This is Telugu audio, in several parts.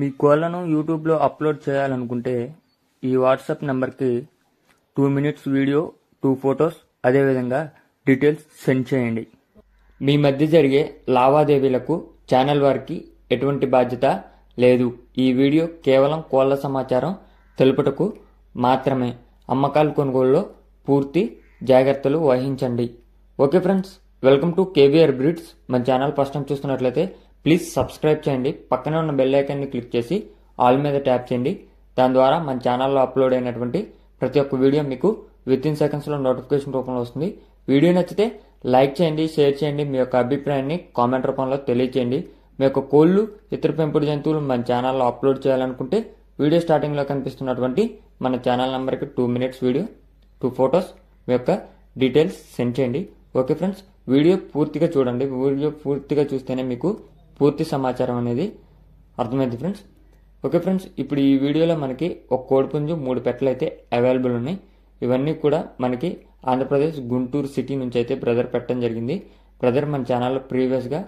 మీ కోళ్లను యూట్యూబ్లో అప్లోడ్ చేయాలనుకుంటే ఈ వాట్సాప్ నెంబర్కి 2 మినిట్స్ వీడియో, 2 ఫొటోస్, అదేవిధంగా డీటెయిల్స్ సెండ్ చేయండి. మీ మధ్య జరిగే లావాదేవీలకు ఛానల్ వారికి ఎటువంటి బాధ్యత లేదు. ఈ వీడియో కేవలం కోళ్ల సమాచారం తెలుపుటకు మాత్రమే. అమ్మకాలు కొనుగోలులో పూర్తి జాగ్రత్తలు వహించండి. Okay friends, welcome to KVR breeds. మన ఛానల్ ఫస్ట్ టైం చూస్తున్నట్లయితే ప్లీజ్ సబ్స్క్రైబ్ చేయండి. పక్కనే ఉన్న బెల్ ఐకాన్ని క్లిక్ చేసి ఆల్ మీద ట్యాప్ చేయండి. దాని ద్వారా మన ఛానల్లో అప్లోడ్ అయినటువంటి ప్రతి ఒక్క వీడియో మీకు వితిన్ సెకండ్స్లో నోటిఫికేషన్ రూపంలో వస్తుంది. వీడియో నచ్చితే లైక్ చేయండి, షేర్ చేయండి. మీ యొక్క అభిప్రాయాన్ని కామెంట్ రూపంలో తెలియచేయండి. మీ యొక్క కోళ్లు, ఇతర పెంపుడు జంతువులు మన ఛానల్లో అప్లోడ్ చేయాలనుకుంటే వీడియో స్టార్టింగ్లో కనిపిస్తున్నటువంటి మన ఛానల్ నెంబర్కి 2 మినిట్స్ వీడియో, 2 ఫొటోస్, మీ యొక్క డీటెయిల్స్ సెండ్ చేయండి. ఓకే ఫ్రెండ్స్, వీడియో పూర్తిగా చూడండి. వీడియో పూర్తిగా చూస్తేనే మీకు పూర్తి సమాచారం అనేది అర్థమైంది ఫ్రెండ్స్. ఓకే ఫ్రెండ్స్, ఇప్పుడు ఈ వీడియోలో మనకి ఒక కోడిపుంజు, 3 పెట్టలు అయితే అవైలబుల్ ఉన్నాయి. ఇవన్నీ కూడా మనకి ఆంధ్రప్రదేశ్ గుంటూరు సిటీ నుంచి అయితే బ్రదర్ పెట్టడం జరిగింది. బ్రదర్ మన ఛానల్లో ప్రీవియస్గా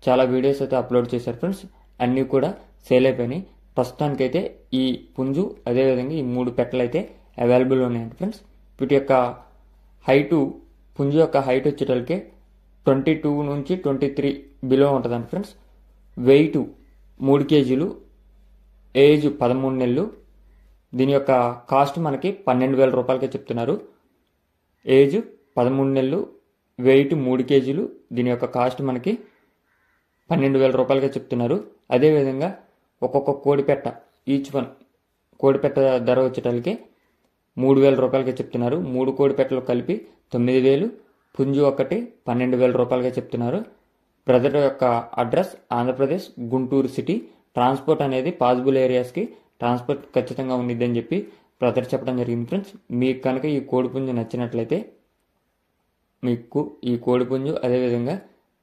చాలా వీడియోస్ అయితే అప్లోడ్ చేశారు ఫ్రెండ్స్. అన్నీ కూడా సేల్ అయిపోయినాయి. ప్రస్తుతానికైతే ఈ పుంజు, అదేవిధంగా ఈ 3 పెట్టలు అయితే అవైలబుల్ ఉన్నాయండి ఫ్రెండ్స్. వీటి యొక్క హైటు, పుంజు యొక్క హైట్ వచ్చేటోళ్ళకి 22 నుంచి 23 బిలో ఉంటుందండి ఫ్రెండ్స్. వెయిట్ 3 కేజీలు, ఏజ్ 13 నెలలు. దీని యొక్క కాస్ట్ మనకి 12,000 రూపాయలకే చెప్తున్నారు. ఏజ్ 13 నెలలు, వెయిట్ 3 కేజీలు. దీని యొక్క కాస్ట్ మనకి 12,000 రూపాయలకే చెప్తున్నారు. అదేవిధంగా ఒక్కొక్క కోడిపెట్ట, ఈచ్ వన్ కోడిపెట్ట ధర వచ్చేటోళ్ళకి 3,000 రూపాయలకే చెప్తున్నారు. 3 కోడిపెట్టలు కలిపి 9,000, పుంజు ఒకటి 12,000 రూపాయలకే చెప్తున్నారు. బ్రదర్ యొక్క address Andhra Pradesh Guntur city. Transport అనేది పాసిబుల్ ఏరియాస్కి ట్రాన్స్పోర్ట్ ఖచ్చితంగా ఉండిద్దని చెప్పి బ్రదర్ చెప్పడం జరిగింది ఫ్రెండ్స్. మీకు కనుక ఈ కోడిపుంజు నచ్చినట్లయితే, మీకు ఈ కోడిపుంజు అదేవిధంగా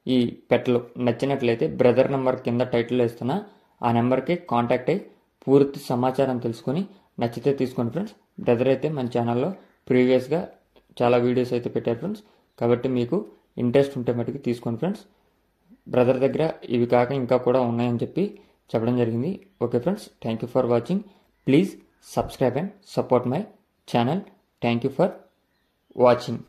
ఈ పెట్టలు నచ్చినట్లయితే బ్రదర్ నెంబర్ కింద టైటిల్లో ఇస్తున్నా. ఆ నెంబర్కి కాంటాక్ట్ అయ్యి పూర్తి సమాచారం తెలుసుకొని నచ్చితే తీసుకోండి ఫ్రెండ్స్. బ్రదర్ అయితే మన ఛానల్లో ప్రీవియస్గా చాలా వీడియోస్ అయితే పెట్టారు ఫ్రెండ్స్. కాబట్టి మీకు ఇంట్రెస్ట్ ఉంటే మటుకు తీసుకోండి ఫ్రెండ్స్. బ్రదర్ దగ్గర ఇవి కాక ఇంకా కూడా ఉన్నాయని చెప్పి చెప్పడం జరిగింది. Okay friends, thank you for watching. Please subscribe and support my channel. Thank you for watching.